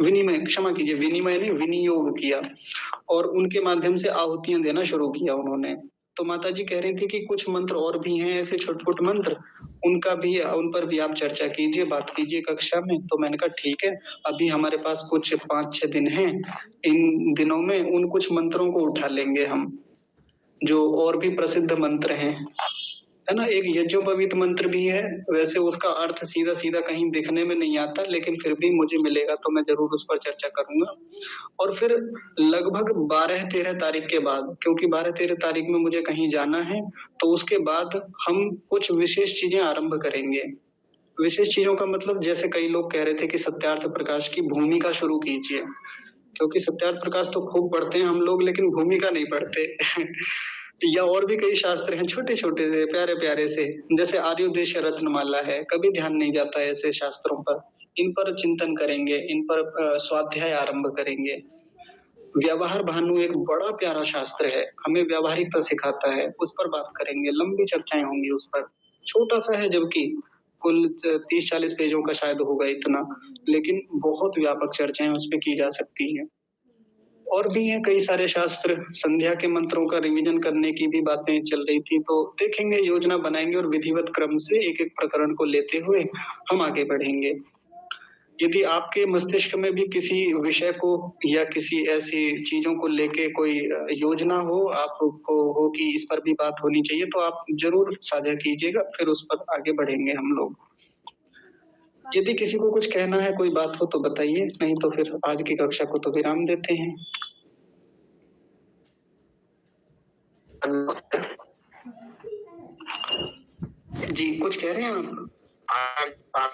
विनिमय क्षमा कीजिए, विनिमय नहीं विनियोग किया, और उनके माध्यम से आहुतियां देना शुरू किया उन्होंने। तो माता जी कह रही थी कि कुछ मंत्र और भी हैं ऐसे छोटे-छोटे मंत्र, उनका भी उन पर भी आप चर्चा कीजिए, बात कीजिए कक्षा में। तो मैंने कहा ठीक है, अभी हमारे पास कुछ 5-6 दिन हैं, इन दिनों में उन कुछ मंत्रों को उठा लेंगे हम, जो और भी प्रसिद्ध मंत्र हैं, है ना? एक यज्ञोपवीत मंत्र भी है, वैसे उसका अर्थ सीधा-सीधा कहीं दिखने में नहीं आता, लेकिन फिर भी मुझे मिलेगा तो मैं ज़रूर उस पर चर्चा करूँगा। और फिर लगभग 12-13 तारीख के बाद, क्योंकि 12-13 तारीख में मुझे कहीं जाना है, तो उसके बाद हम कुछ विशेष चीज़ें आरंभ करेंगे। विशेष चीज़ों का मतलब जैसे कई लोग कह रहे थे कि सत्यार्थ प्रकाश की भूमिका शुरू कीजिए, क्योंकि सत्यार्थ प्रकाश तो खूब पढ़ते हैं हम लोग, लेकिन भूमिका नहीं पढ़ते। या और भी कई शास्त्र हैं छोटे-छोटे से, प्यारे-प्यारे से, जैसे आर्योदेश रत्नमाला है, कभी ध्यान नहीं जाता है ऐसे शास्त्रों पर। इन पर चिंतन करेंगे, इन पर स्वाध्याय आरंभ करेंगे। व्यवहार भानु एक बड़ा प्यारा शास्त्र है, हमें व्यावहारिकता सिखाता है, उस पर बात करेंगे, लंबी चर्चाएँ होंगी उस पर। छोटा-सा है जबकि, कुल 30-40 पेजों का शायद होगा इतना, लेकिन बहुत व्यापक चर्चाएँ उस पे की जा सकती हैं। और भी हैं कई सारे शास्त्र, संध्या के मंत्रों का रिवीजन करने की भी बातें चल रही थी, तो देखेंगे, योजना बनाएँगे और विधिवत क्रम से एक-एक प्रकरण को लेते हुए हम आगे बढ़ेंगे। यदि आपके मस्तिष्क में भी किसी विषय को या किसी ऐसी चीज़ों को लेके कोई योजना हो, आपको हो कि इस पर भी बात होनी चाहिए, तो आप ज़रूर साझा कीजिएगा, फिर उस पर आगे बढ़ेंगे हम लोग। यदि किसी को कुछ कहना है, कोई बात हो तो बताइए, नहीं तो फिर आज की कक्षा को तो विराम देते हैं। जी, कुछ कह रहे हैं आप?